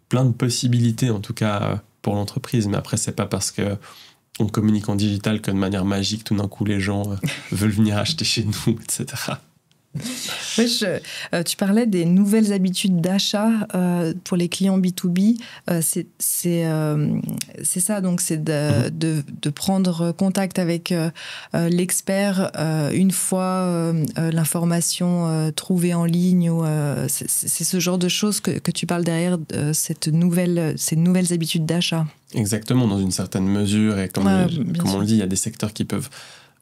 plein de possibilités, en tout cas pour l'entreprise. Mais après, c'est pas parce qu'on communique en digital que de manière magique, tout d'un coup, les gens veulent venir acheter chez nous, etc. Oui, tu parlais des nouvelles habitudes d'achat pour les clients B2B. C'est ça, donc c'est de prendre contact avec l'expert une fois l'information trouvée en ligne. C'est ce genre de choses que tu parles derrière ces nouvelles habitudes d'achat. Exactement, dans une certaine mesure. Et comme on le dit, il y a des secteurs qui peuvent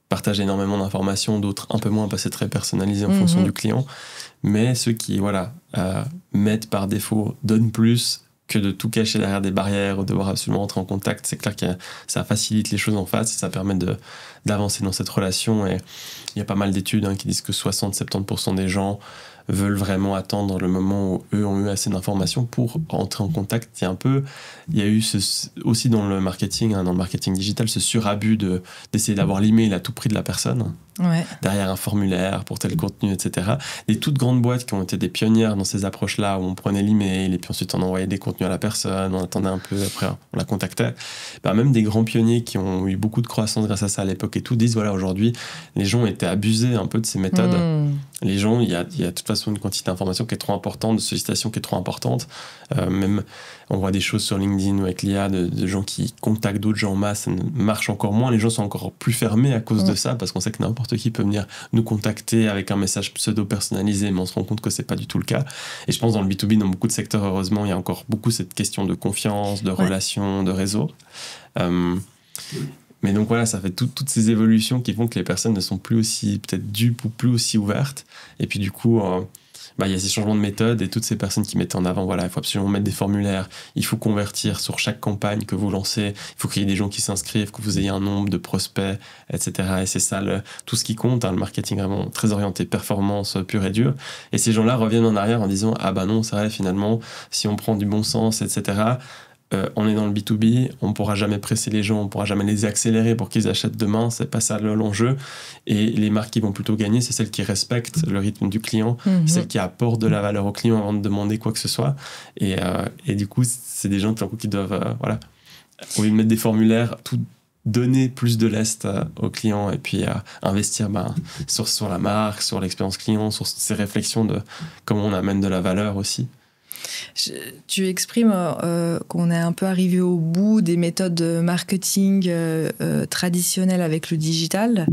partager énormément d'informations, d'autres un peu moins parce que c'est très personnalisé en fonction du client. Mais ceux qui mettent par défaut, donnent plus que de tout cacher derrière des barrières ou devoir absolument entrer en contact, c'est clair que ça facilite les choses en face et ça permet d'avancer dans cette relation. Et il y a pas mal d'études qui disent que 60-70% des gens veulent vraiment attendre le moment où eux ont eu assez d'informations pour entrer en contact. Il y a eu aussi dans le marketing digital, ce surabus d'essayer d'avoir l'email à tout prix de la personne, derrière un formulaire pour tel contenu, etc. Des toutes grandes boîtes qui ont été des pionnières dans ces approches-là, où on prenait l'email et puis ensuite on envoyait des contenus à la personne, on attendait un peu, après on la contactait. Même des grands pionniers qui ont eu beaucoup de croissance grâce à ça à l'époque et tout, disent aujourd'hui, les gens étaient abusés un peu de ces méthodes. Les gens, il y a de toute façon une quantité d'informations qui est trop importante, de sollicitations qui est trop importante. Même, on voit des choses sur LinkedIn ou avec l'IA de gens qui contactent d'autres gens en masse, ça marche encore moins. Les gens sont encore plus fermés à cause de ça, parce qu'on sait que n'importe qui peut venir nous contacter avec un message pseudo-personnalisé, mais on se rend compte que c'est pas du tout le cas. Et je pense dans le B2B, dans beaucoup de secteurs, heureusement, il y a encore beaucoup cette question de confiance, de relations, de réseau. Mais donc voilà, ça fait toutes ces évolutions qui font que les personnes ne sont plus aussi peut-être dupes ou plus aussi ouvertes. Et puis du coup, il y a ces changements de méthode et toutes ces personnes qui mettent en avant, il faut absolument mettre des formulaires, il faut convertir sur chaque campagne que vous lancez, il faut qu'il y ait des gens qui s'inscrivent, que vous ayez un nombre de prospects, etc. Et c'est ça tout ce qui compte, le marketing vraiment très orienté performance pure et dure. Et ces gens-là reviennent en arrière en disant « Ah bah non, c'est vrai, finalement, si on prend du bon sens, etc., on est dans le B2B, on ne pourra jamais presser les gens, on ne pourra jamais les accélérer pour qu'ils achètent demain, c'est pas ça l'enjeu. Et les marques qui vont plutôt gagner, c'est celles qui respectent le rythme du client, celles qui apportent de la valeur au client avant de demander quoi que ce soit. Et du coup, c'est des gens qui doivent, au lieu de mettre des formulaires, tout donner plus de lest aux clients et puis investir sur la marque, sur l'expérience client, sur ces réflexions de comment on amène de la valeur aussi. Tu exprimes qu'on est un peu arrivé au bout des méthodes de marketing traditionnelles avec le digital.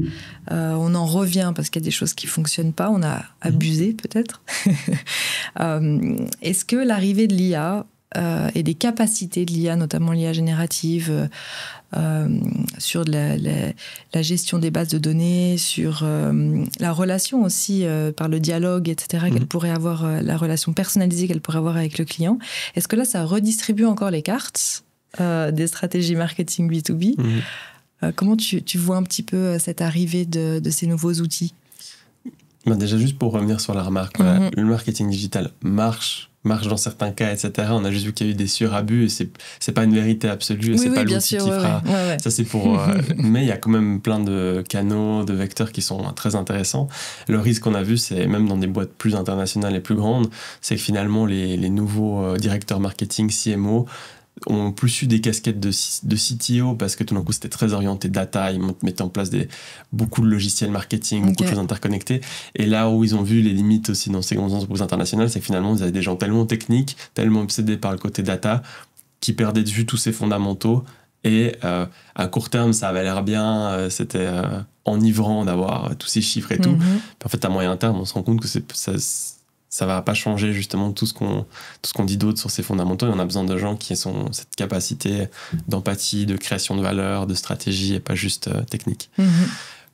On en revient parce qu'il y a des choses qui ne fonctionnent pas. On a abusé peut-être. Est-ce que l'arrivée de l'IA et des capacités de l'IA, notamment l'IA générative, sur la gestion des bases de données, sur la relation aussi par le dialogue, etc., qu'elle pourrait avoir, la relation personnalisée qu'elle pourrait avoir avec le client. Est-ce que là, ça redistribue encore les cartes des stratégies marketing B2B? Comment tu vois un petit peu cette arrivée de ces nouveaux outils? Déjà, juste pour revenir sur la remarque, le marketing digital marche dans certains cas, etc. On a juste vu qu'il y a eu des surabus et c'est pas une vérité absolue et c'est pas l'outil qui fera. Ça, c'est pour. Mais il y a quand même plein de canaux, de vecteurs qui sont très intéressants. Le risque qu'on a vu, c'est même dans des boîtes plus internationales et plus grandes, c'est que finalement, les nouveaux directeurs marketing, CMO, ont plus eu des casquettes de CTO parce que tout d'un coup c'était très orienté data, ils mettaient en place beaucoup de logiciels marketing, beaucoup de choses interconnectées, et là où ils ont vu les limites aussi dans ces grandes entreprises internationales, c'est que finalement ils avaient des gens tellement techniques, tellement obsédés par le côté data, qui perdaient de vue tous ces fondamentaux, et à court terme ça avait l'air bien, c'était enivrant d'avoir tous ces chiffres et tout, puis en fait à moyen terme on se rend compte que ça va pas changer justement tout ce qu'on dit d'autre sur ces fondamentaux, et on a besoin de gens qui ont cette capacité d'empathie, de création de valeur, de stratégie et pas juste technique.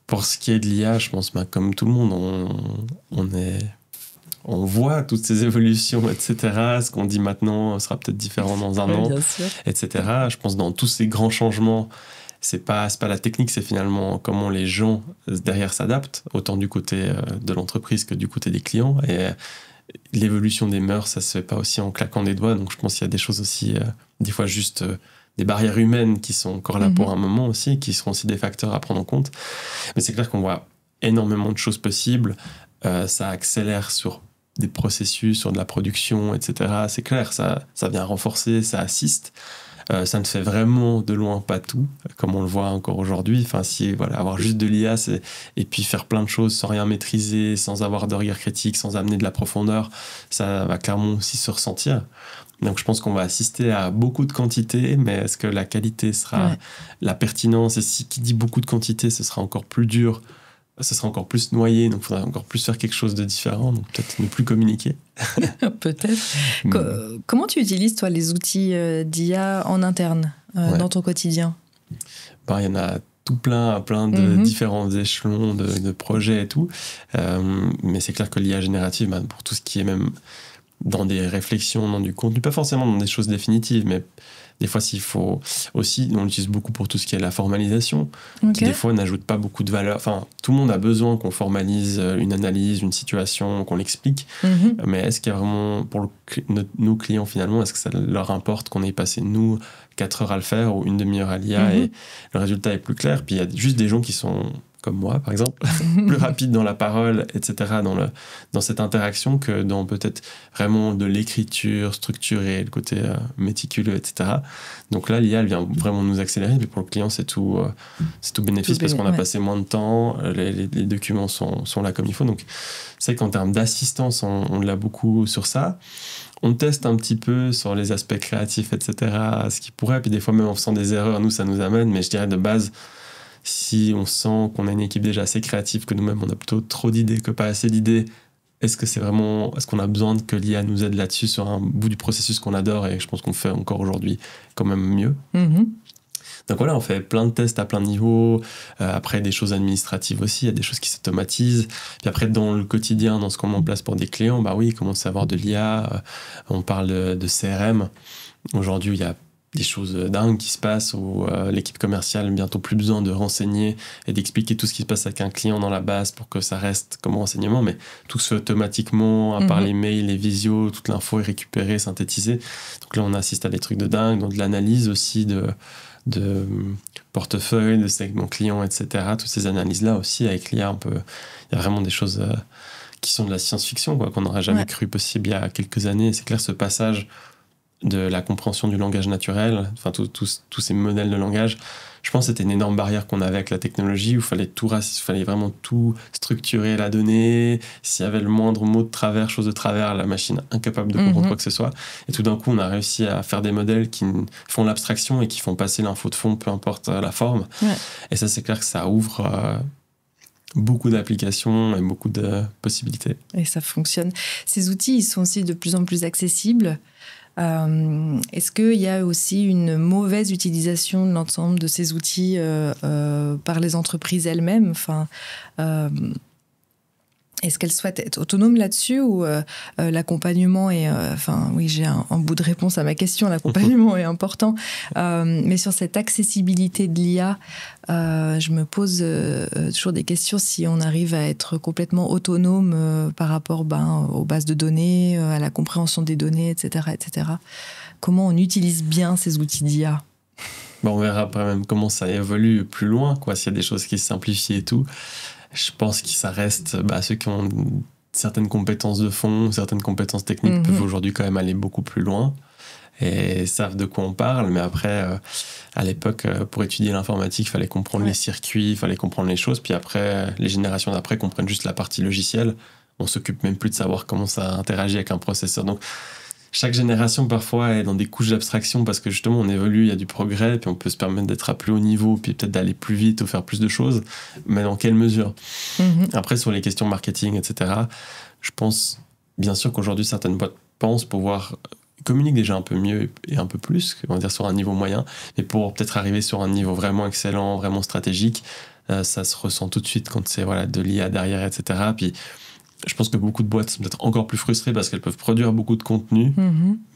Pour ce qui est de l'IA, je pense comme tout le monde, on voit toutes ces évolutions, etc. Ce qu'on dit maintenant sera peut-être différent dans un an, etc. Je pense dans tous ces grands changements, c'est pas la technique, c'est finalement comment les gens derrière s'adaptent, autant du côté de l'entreprise que du côté des clients. Et l'évolution des mœurs, ça se fait pas aussi en claquant des doigts. Donc je pense qu'il y a des choses aussi, des fois juste des barrières humaines qui sont encore là pour un moment aussi, qui seront aussi des facteurs à prendre en compte. Mais c'est clair qu'on voit énormément de choses possibles. Ça accélère sur des processus, sur de la production, etc. C'est clair, ça vient renforcer, ça assiste. Ça ne fait vraiment de loin pas tout, comme on le voit encore aujourd'hui. Enfin, si, voilà, avoir juste de l'IA et puis faire plein de choses sans rien maîtriser, sans avoir de regard critique, sans amener de la profondeur, ça va clairement aussi se ressentir. Donc je pense qu'on va assister à beaucoup de quantité, mais est-ce que la qualité sera la pertinence? Et si qui dit beaucoup de quantité, ce sera encore plus dur, ce sera encore plus noyé, donc il faudra encore plus faire quelque chose de différent, donc peut-être ne plus communiquer. Peut-être. Comment tu utilises, toi, les outils d'IA en interne, dans ton quotidien? Il y en a tout plein de différents échelons de projets et tout, mais c'est clair que l'IA générative, pour tout ce qui est même dans des réflexions, dans du contenu, pas forcément dans des choses définitives, mais des fois s'il faut aussi, on l'utilise beaucoup pour tout ce qui est la formalisation, qui des fois n'ajoute pas beaucoup de valeur. Enfin, tout le monde a besoin qu'on formalise une analyse, une situation, qu'on l'explique, mais est-ce qu'il y a vraiment, pour nos clients finalement, est-ce que ça leur importe qu'on ait passé, nous, 4 heures à le faire ou une demi-heure à l'IA et le résultat est plus clair? Puis il y a juste des gens qui sont comme moi, par exemple, plus rapide dans la parole, etc., dans cette interaction que dans peut-être vraiment de l'écriture structurée, le côté méticuleux, etc. Donc là, l'IA, elle vient vraiment nous accélérer, mais pour le client, c'est tout bénéfice parce qu'on a passé moins de temps, les documents sont là comme il faut. Donc, c'est qu'en termes d'assistance, on l'a beaucoup sur ça. On teste un petit peu sur les aspects créatifs, etc., ce qui pourrait, puis des fois même en faisant des erreurs, nous, ça nous amène, mais je dirais de base, si on sent qu'on a une équipe déjà assez créative, que nous-mêmes on a plutôt trop d'idées que pas assez d'idées, est-ce qu'on a besoin que l'IA nous aide là-dessus sur un bout du processus qu'on adore et je pense qu'on fait encore aujourd'hui quand même mieux. Donc voilà, on fait plein de tests à plein de niveaux, après des choses administratives aussi, il y a des choses qui s'automatisent, puis après dans le quotidien, dans ce qu'on met en place pour des clients, il commence à avoir de l'IA, on parle de CRM, aujourd'hui il y a des choses dingues qui se passent où l'équipe commerciale n'a bientôt plus besoin de renseigner et d'expliquer tout ce qui se passe avec un client dans la base pour que ça reste comme renseignement, mais tout se fait automatiquement, à part les mails, les visios, toute l'info est récupérée, synthétisée. Donc là, on assiste à des trucs de dingue, donc de l'analyse aussi de portefeuille, de segments clients, etc. Toutes ces analyses-là aussi, avec l'IA, il y a vraiment des choses qui sont de la science-fiction, qu'on n'aurait jamais cru possible il y a quelques années. C'est clair, ce passage de la compréhension du langage naturel, enfin tous ces modèles de langage, je pense que c'était une énorme barrière qu'on avait avec la technologie où il fallait vraiment tout structurer la donnée, s'il y avait le moindre mot de travers, chose de travers, la machine incapable de comprendre quoi que ce soit, et tout d'un coup on a réussi à faire des modèles qui font l'abstraction et qui font passer l'info de fond, peu importe la forme, et ça c'est clair que ça ouvre beaucoup d'applications et beaucoup de possibilités. Et ça fonctionne. Ces outils, ils sont aussi de plus en plus accessibles. Est-ce qu'il y a aussi une mauvaise utilisation de l'ensemble de ces outils par les entreprises elles-mêmes? Est-ce qu'elles souhaitent être autonomes là-dessus ou l'accompagnement est... oui, j'ai un bout de réponse à ma question, l'accompagnement est important. Mais sur cette accessibilité de l'IA, je me pose toujours des questions si on arrive à être complètement autonome par rapport aux bases de données, à la compréhension des données, etc., etc. Comment on utilise bien ces outils d'IA? On verra après même comment ça évolue plus loin, s'il y a des choses qui se simplifient et tout. Je pense que ça reste ceux qui ont certaines compétences de fond, certaines compétences techniques peuvent aujourd'hui quand même aller beaucoup plus loin et savent de quoi on parle. Mais après, à l'époque, pour étudier l'informatique, il fallait comprendre les circuits, il fallait comprendre les choses. Puis après, les générations d'après comprennent juste la partie logicielle. On s'occupe même plus de savoir comment ça interagit avec un processeur. Donc, chaque génération, parfois, est dans des couches d'abstraction parce que justement, on évolue, il y a du progrès, puis on peut se permettre d'être à plus haut niveau, puis peut-être d'aller plus vite ou faire plus de choses. Mais dans quelle mesure? Après, sur les questions marketing, etc., je pense, bien sûr qu'aujourd'hui, certaines boîtes pensent pouvoir communiquer déjà un peu mieux et un peu plus, on va dire sur un niveau moyen, mais pour peut-être arriver sur un niveau vraiment excellent, vraiment stratégique, ça se ressent tout de suite quand c'est de l'IA derrière, etc. Puis, je pense que beaucoup de boîtes sont peut-être encore plus frustrées parce qu'elles peuvent produire beaucoup de contenu,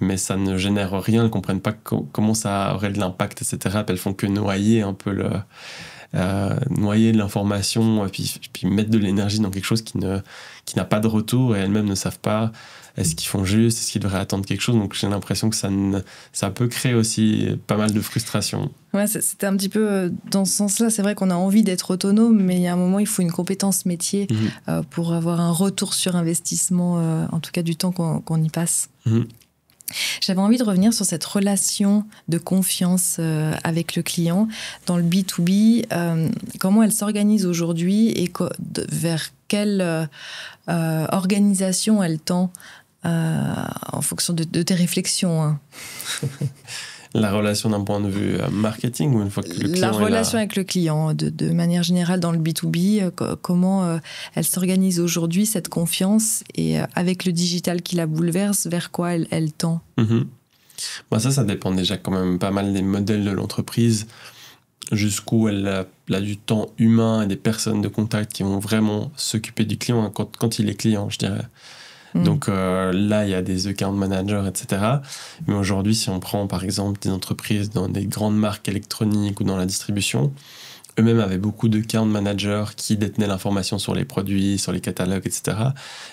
mais ça ne génère rien, elles ne comprennent pas comment ça aurait de l'impact, etc. Puis elles font que noyer un peu noyer de l'information, et puis mettre de l'énergie dans quelque chose qui n'a pas de retour, et elles-mêmes ne savent pas est-ce qu'ils font juste, est-ce qu'ils devraient attendre quelque chose. Donc j'ai l'impression que ça peut créer aussi pas mal de frustration. Ouais, c'était un petit peu dans ce sens-là. C'est vrai qu'on a envie d'être autonome, mais il y a un moment, il faut une compétence métier pour avoir un retour sur investissement, en tout cas du temps qu'on y passe. J'avais envie de revenir sur cette relation de confiance avec le client. Dans le B2B, comment elle s'organise aujourd'hui et vers quelle organisation elle tend en fonction de tes réflexions, hein. La relation d'un point de vue marketing ou une fois que le client La relation avec le client, de manière générale dans le B2B, comment elle s'organise aujourd'hui, cette confiance, et avec le digital qui la bouleverse, vers quoi elle tend? Ça dépend déjà quand même pas mal des modèles de l'entreprise, jusqu'où elle a du temps humain et des personnes de contact qui vont vraiment s'occuper du client quand il est client, je dirais. Donc là, il y a des account managers, etc. Mais aujourd'hui, si on prend par exemple des entreprises dans des grandes marques électroniques ou dans la distribution, eux-mêmes avaient beaucoup d'account managers qui détenaient l'information sur les produits, sur les catalogues, etc.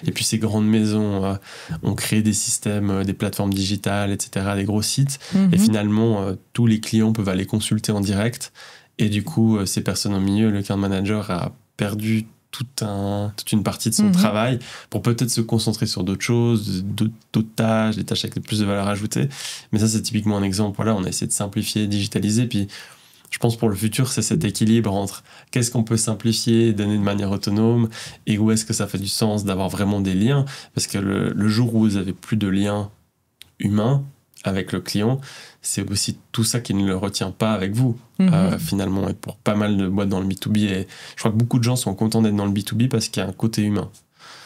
Et puis ces grandes maisons ont créé des systèmes, des plateformes digitales, etc., des gros sites. Et finalement, tous les clients peuvent aller consulter en direct. Et du coup, ces personnes au milieu, le account manager a perdu toute une partie de son travail pour peut-être se concentrer sur d'autres choses, d'autres tâches, des tâches avec plus de valeur ajoutée. Mais ça, c'est typiquement un exemple. Voilà, on a essayé de simplifier, digitaliser. Puis, je pense pour le futur, c'est cet équilibre entre qu'est-ce qu'on peut simplifier, donner de manière autonome, et où est-ce que ça fait du sens d'avoir vraiment des liens. Parce que le jour où vous avez plus de liens humains avec le client, c'est aussi tout ça qui ne le retient pas avec vous, finalement. Et pour pas mal de boîtes dans le B2B, et je crois que beaucoup de gens sont contents d'être dans le B2B parce qu'il y a un côté humain.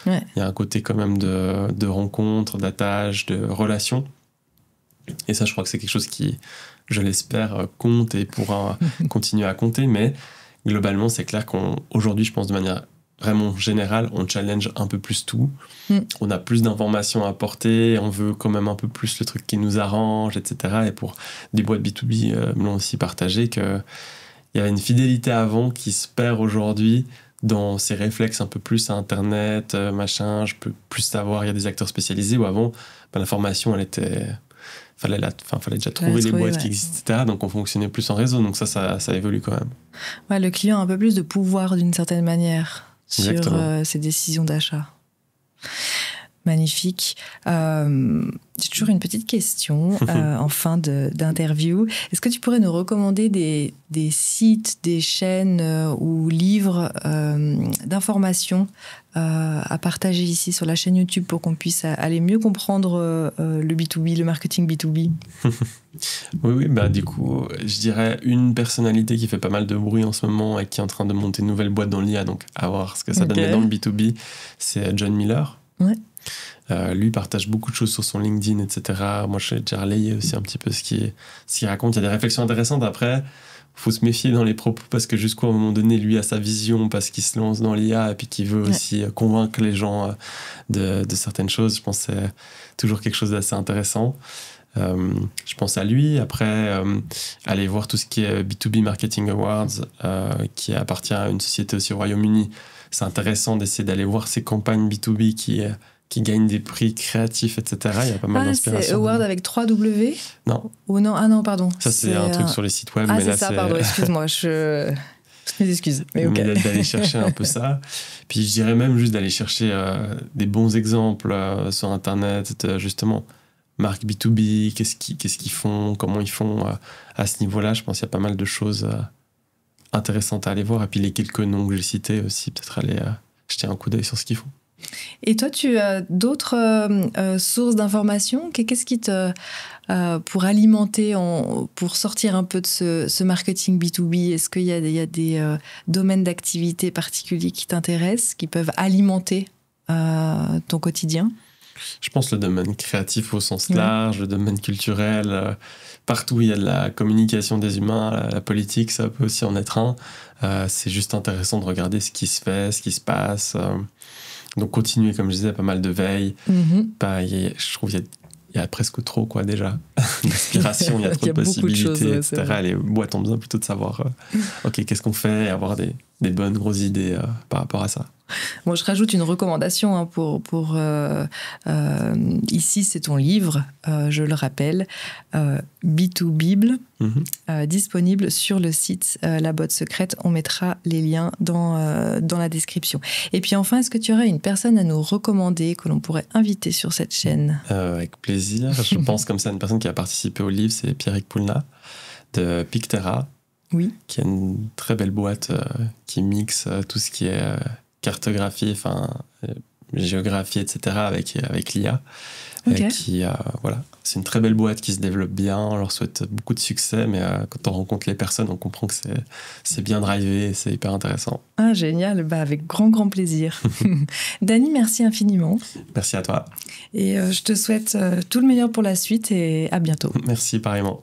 Ouais. Il y a un côté quand même de rencontres, d'attaches, de relations. Et ça, je crois que c'est quelque chose qui, je l'espère, compte et pourra continuer à compter. Mais globalement, c'est clair qu'aujourd'hui, je pense de manière vraiment générale, on challenge un peu plus tout. On a plus d'informations à apporter, on veut quand même un peu plus le truc qui nous arrange, etc. Et pour des boîtes B2B, me l'ont aussi partagé qu'il y avait une fidélité avant qui se perd aujourd'hui dans ces réflexes un peu plus à Internet, machin, je peux plus savoir, il y a des acteurs spécialisés, où avant, l'information, elle était... fallait déjà trouver les boîtes qui existent, etc. Donc on fonctionnait plus en réseau, donc ça évolue quand même. Ouais, le client a un peu plus de pouvoir d'une certaine manière sur ses décisions d'achat. Magnifique. J'ai toujours une petite question en fin d'interview. Est-ce que tu pourrais nous recommander des sites, des chaînes ou livres d'informations à partager ici sur la chaîne YouTube pour qu'on puisse aller mieux comprendre le B2B, le marketing B2B? Oui, du coup, je dirais une personnalité qui fait pas mal de bruit en ce moment et qui est en train de monter une nouvelle boîte dans l'IA, donc à voir ce que ça donne dans le B2B, c'est John Miller. Ouais. Lui partage beaucoup de choses sur son LinkedIn, etc. Moi, j'ai déjà relayé aussi un petit peu ce qu'il raconte. Il y a des réflexions intéressantes. Après, il faut se méfier dans les propos parce que jusqu'à un moment donné, lui a sa vision parce qu'il se lance dans l'IA et puis qu'il veut aussi convaincre les gens de certaines choses. Je pense que c'est toujours quelque chose d'assez intéressant. Je pense à lui. Après, aller voir tout ce qui est B2B Marketing Awards, qui appartient à une société aussi au Royaume-Uni. C'est intéressant d'essayer d'aller voir ces campagnes B2B qui gagnent des prix créatifs, créatifs, etc. Il y a pas mal d'inspiration. C'est Award avec 3 W? Non. Ou non? Ah non, pardon. Ça, c'est un truc sur les sites web. Ah, mais c'est là, ça, pardon, excuse-moi. Toutes mes excuses. Mais d'aller chercher un peu ça. Puis je dirais même juste d'aller chercher des bons exemples sur Internet, justement. Marque B2B, qu'est-ce qu'ils font, comment ils font à ce niveau-là. Je pense qu'il y a pas mal de choses intéressantes à aller voir. Et puis les quelques noms que j'ai cités aussi, peut-être aller jeter un coup d'œil sur ce qu'ils font. Et toi, tu as d'autres sources d'informations? Qu'est-ce qui te... pour alimenter, pour sortir un peu de ce marketing B2B, est-ce qu'il y a des domaines d'activité particuliers qui t'intéressent, qui peuvent alimenter ton quotidien? Je pense le domaine créatif au sens large, le domaine culturel, partout où il y a de la communication des humains, la politique, ça peut aussi en être un. C'est juste intéressant de regarder ce qui se fait, ce qui se passe. Donc continuer, comme je disais, pas mal de veille. Je trouve qu'il y a presque trop, déjà, d'inspiration, il y a trop de possibilités, etc. Les boîtes ont besoin plutôt de savoir, qu'est-ce qu'on fait, et avoir des bonnes, grosses idées par rapport à ça. Bon, je rajoute une recommandation hein, ici, c'est ton livre, je le rappelle, B2Bible, disponible sur le site La Botte Secrète. On mettra les liens dans la description. Et puis enfin, est-ce que tu aurais une personne à nous recommander que l'on pourrait inviter sur cette chaîne ? Avec plaisir. Je pense comme ça, une personne qui a participé au livre, c'est Pierrick Poulna de Pictera. Oui. Qui est une très belle boîte qui mixe tout ce qui est cartographie, géographie, etc. avec l'IA. Okay. Voilà. C'est une très belle boîte qui se développe bien. On leur souhaite beaucoup de succès, mais quand on rencontre les personnes, on comprend que c'est bien drivé et c'est hyper intéressant. Ah, génial. Bah, avec grand plaisir. Dany, merci infiniment. Merci à toi. Et je te souhaite tout le meilleur pour la suite et à bientôt. Merci, pareillement.